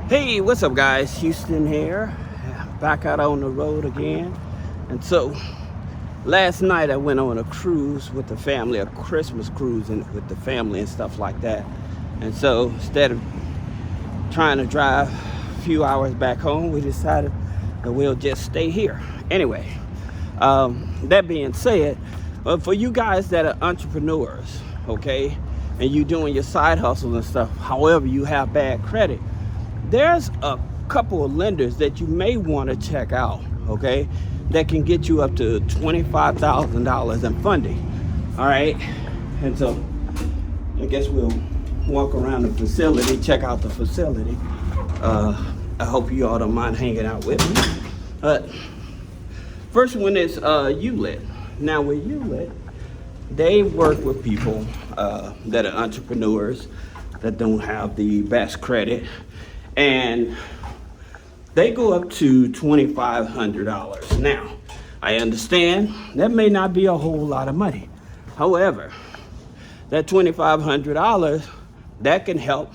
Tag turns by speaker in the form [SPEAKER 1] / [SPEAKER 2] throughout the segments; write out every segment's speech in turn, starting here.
[SPEAKER 1] Hey, what's up guys? Houston here, back out on the road again. And so last night I went on a cruise with the family, a Christmas cruise with the family and stuff like that. And so instead of trying to drive a few hours back home, we decided that we'll just stay here. Anyway, that being said, for you guys that are entrepreneurs, okay, and you doing your side hustles and stuff, however you have bad credit, there's a couple of lenders that you may want to check out, okay, that can get you up to $25,000 in funding. All right, and so I guess we'll walk around the facility, check out the facility. I hope you all don't mind hanging out with me. First one is Ullet. Now with Ullet, they work with people that are entrepreneurs that don't have the best credit, and they go up to $2,500. Now, I understand that may not be a whole lot of money. However, that $2,500, that can help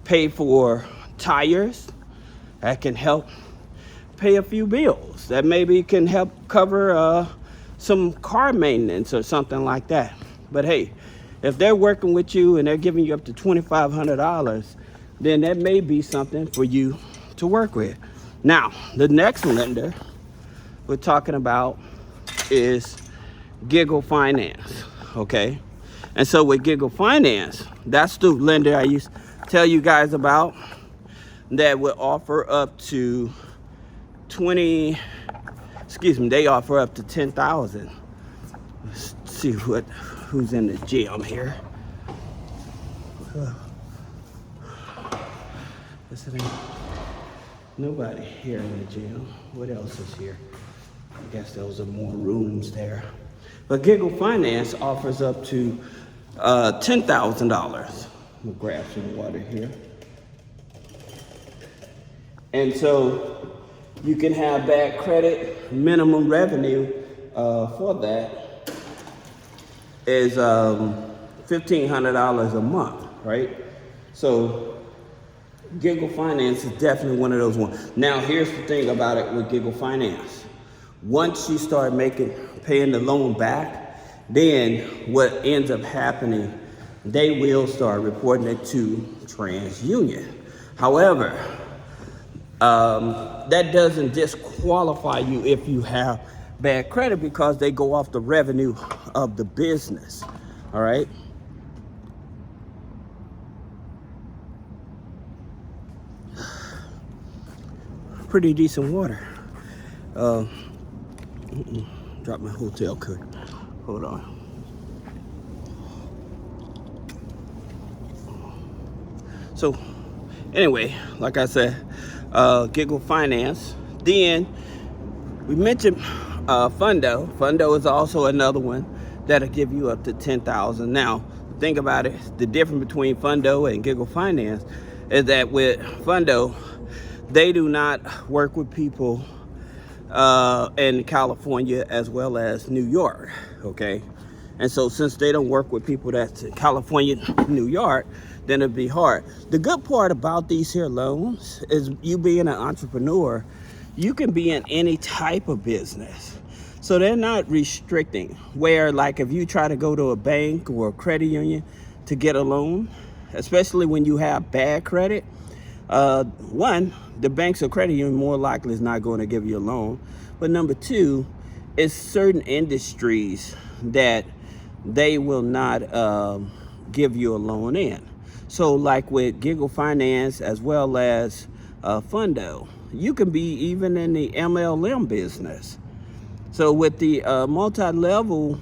[SPEAKER 1] pay for tires, that can help pay a few bills, that maybe can help cover some car maintenance or something like that. But hey, if they're working with you and they're giving you up to $2,500, then that may be something for you to work with. Now, the next lender we're talking about is Giggle Finance, okay? And so with Giggle Finance, that's the lender I used to tell you guys about that would offer up to they offer up to 10,000. Let's see who's in the gym here. Nobody here in the gym. What else is here? I guess those are more rooms there. But Giggle Finance offers up to $10,000. We'll grab some water here. And so you can have bad credit. Minimum revenue for that is $1,500 a month, right? So Giggle Finance is definitely one of those ones. Now, here's the thing about it with Giggle Finance. Once you start paying the loan back, then what ends up happening, they will start reporting it to TransUnion. However, that doesn't disqualify you if you have bad credit, because they go off the revenue of the business, all right? Pretty decent water. Drop my hotel coat. Hold on. So anyway, like I said, Giggle Finance. Then we mentioned Funo. Funo is also another one that'll give you up to 10,000. Now, think about it. The difference between Funo and Giggle Finance is that with Funo, they do not work with people in California as well as New York, okay? And so since they don't work with people that's in California, New York, then it'd be hard. The good part about these here loans is you being an entrepreneur, you can be in any type of business. So they're not restricting, where like if you try to go to a bank or a credit union to get a loan, especially when you have bad credit, one, the banks or credit union more likely is not going to give you a loan. But number two, it's certain industries that they will not give you a loan in. So like with Giggle Finance as well as Funo, you can be even in the MLM business. So with the multi-level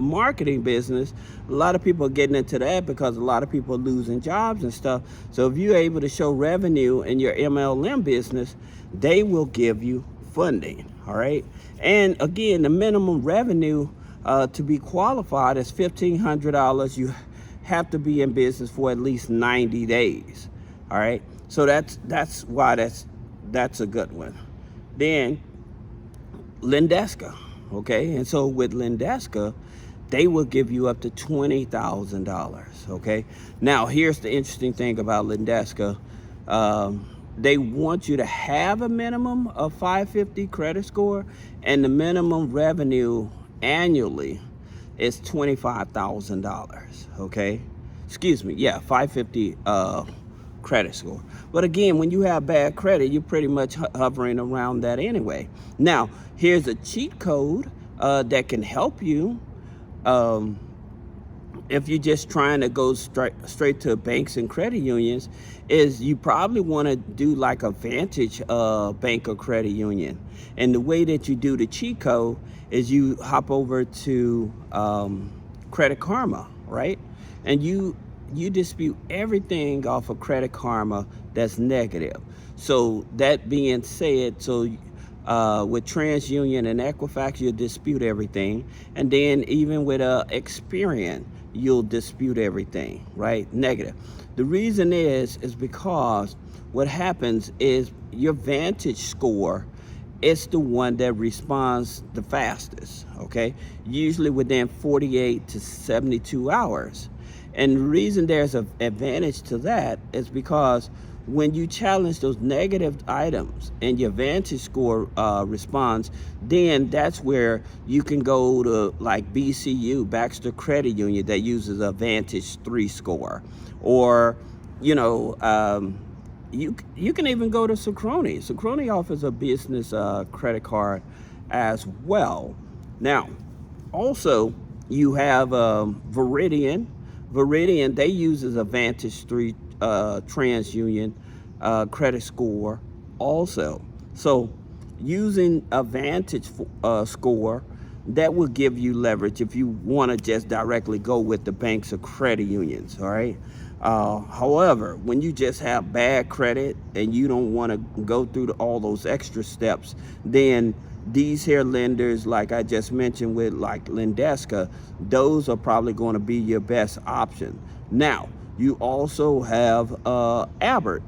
[SPEAKER 1] marketing business, a lot of people are getting into that because a lot of people are losing jobs and stuff. So if you're able to show revenue in your MLM business, they will give you funding, all right? And again, the minimum revenue to be qualified is $1,500. You have to be in business for at least 90 days, all right? So that's why that's a good one. Then Lendesca, okay? And so with Lendesca, they will give you up to $20,000, okay? Now, here's the interesting thing about Lendesca. they want you to have a minimum of 550 credit score, and the minimum revenue annually is $25,000. Okay, excuse me, yeah, 550 credit score. But again, when you have bad credit, you're pretty much hovering around that anyway. Now, here's a cheat code that can help you. If you're just trying to go straight to banks and credit unions, is you probably want to do like a Vantage bank or credit union. And the way that you do the cheat code is you hop over to Credit Karma, right? And you dispute everything off of Credit Karma that's negative. So that being said, so with TransUnion and Equifax, you'll dispute everything. And then even with Experian, you'll dispute everything, right? Negative. The reason is because what happens is your Vantage score is the one that responds the fastest, okay? Usually within 48 to 72 hours. And the reason there's an advantage to that is because when you challenge those negative items and your Vantage score responds, then that's where you can go to like BCU, Baxter Credit Union, that uses a Vantage 3 score. Or, you know, you can even go to Synchrony. Synchrony offers a business credit card as well. Now, also, you have Veridian. Veridian, they uses a Vantage 3 TransUnion credit score also. So using a Vantage score, that will give you leverage if you want to just directly go with the banks or credit unions, all right? However, when you just have bad credit and you don't want to go through all those extra steps, then these here lenders, like I just mentioned with like Lendesca, those are probably going to be your best option. Now, you also have Albert.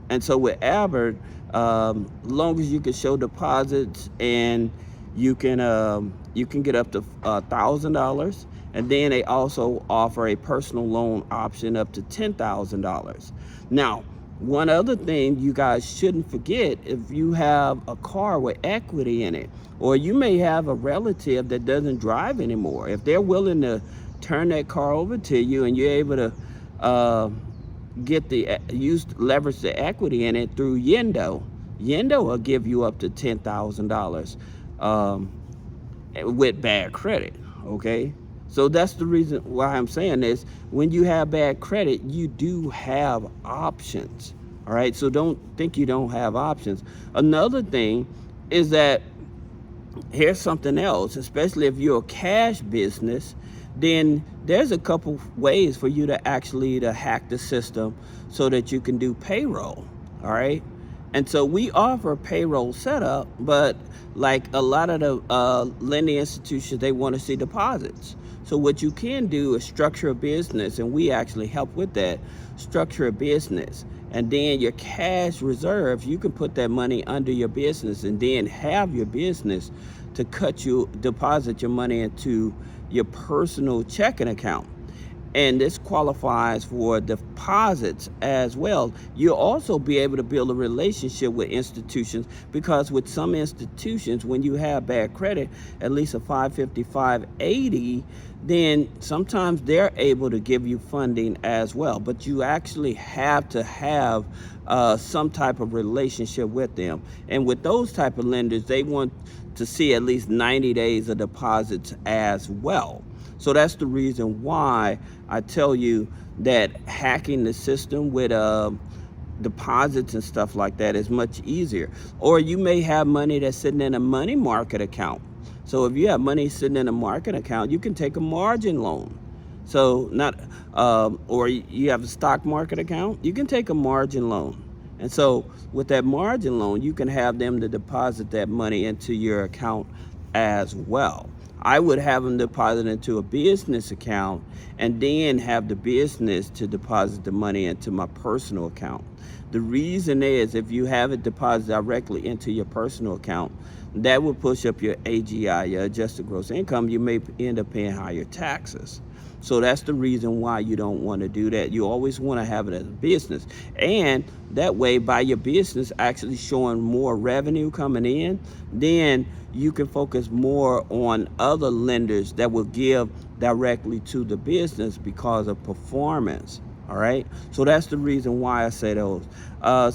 [SPEAKER 1] And so with Albert, long as you can show deposits and you can get up to $1,000, and then they also offer a personal loan option up to $10,000. Now, one other thing you guys shouldn't forget, if you have a car with equity in it, or you may have a relative that doesn't drive anymore, if they're willing to turn that car over to you and you're able to leverage the equity in it through Yendo will give you up to $10,000 with bad credit, okay? So that's the reason why I'm saying this. When you have bad credit, you do have options, all right? So don't think you don't have options. Another thing is that here's something else, especially if you're a cash business, then there's a couple ways for you to actually hack the system so that you can do payroll, all right? And so we offer payroll setup, but like a lot of the lending institutions, they want to see deposits. So what you can do is structure a business, and we actually help with that. Structure a business, and then your cash reserves, you can put that money under your business and then have your business to deposit your money into your personal checking account. And this qualifies for deposits as well. You'll also be able to build a relationship with institutions, because with some institutions, when you have bad credit, at least a 550, 580, then sometimes they're able to give you funding as well. But you actually have to have some type of relationship with them. And with those type of lenders, they want to see at least 90 days of deposits as well. So that's the reason why I tell you that hacking the system with deposits and stuff like that is much easier. Or you may have money that's sitting in a money market account. So if you have money sitting in a market account, you can take a margin loan. So or you have a stock market account, you can take a margin loan. And so with that margin loan, you can have them to deposit that money into your account as well. I would have them deposit into a business account and then have the business to deposit the money into my personal account. The reason is, if you have it deposited directly into your personal account, that will push up your AGI, your adjusted gross income. You may end up paying higher taxes. So that's the reason why you don't want to do that. You always want to have it as a business. And that way, by your business actually showing more revenue coming in, then you can focus more on other lenders that will give directly to the business because of performance. All right, so that's the reason why I say those.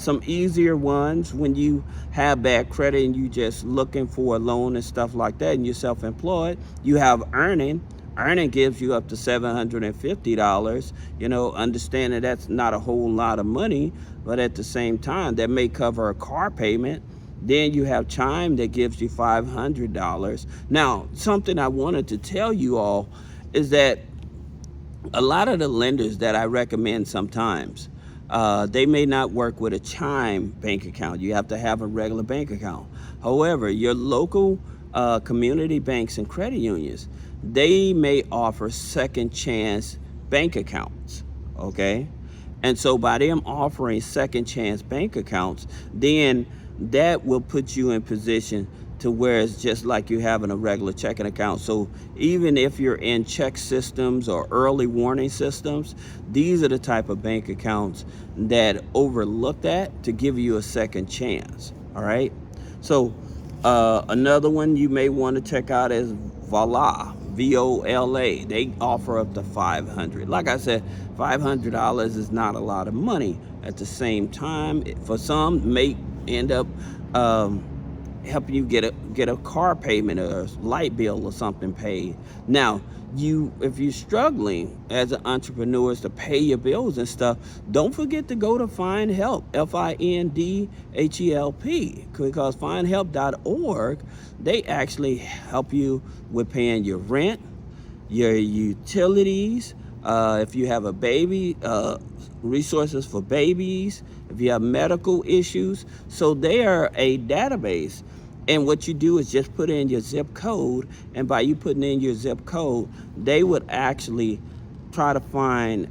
[SPEAKER 1] Some easier ones, when you have bad credit and you just looking for a loan and stuff like that, and you're self-employed, you have earning. Earning gives you up to $750. You know, understanding that's not a whole lot of money, but at the same time, that may cover a car payment. Then you have Chime that gives you $500. Now, something I wanted to tell you all is that a lot of the lenders that I recommend sometimes, they may not work with a Chime bank account. You have to have a regular bank account. However, your local community banks and credit unions, they may offer second chance bank accounts, okay? And so by them offering second chance bank accounts, then that will put you in position to where it's just like you having a regular checking account. So even if you're in check systems or early warning systems, these are the type of bank accounts that overlook that to give you a second chance. All right. So another one you may want to check out is Voila, VOLA. They offer up to $500. Like I said, $500 is not a lot of money. At the same time, for some, may end up helping you get a car payment or a light bill or something paid. Now, if you're struggling as an entrepreneur to pay your bills and stuff, don't forget to go to Find Help, FINDHELP, because findhelp.org, they actually help you with paying your rent, your utilities, if you have a baby, resources for babies, if you have medical issues. So they are a database. And what you do is just put in your zip code, and by you putting in your zip code, they would actually try to find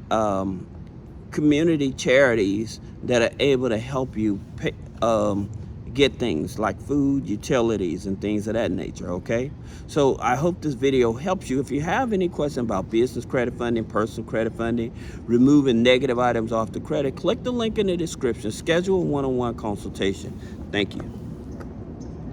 [SPEAKER 1] community charities that are able to help you pay, get things like food, utilities, and things of that nature, okay? So I hope this video helps you. If you have any question about business credit funding, personal credit funding, removing negative items off the credit, click the link in the description, schedule a one-on-one consultation. Thank you.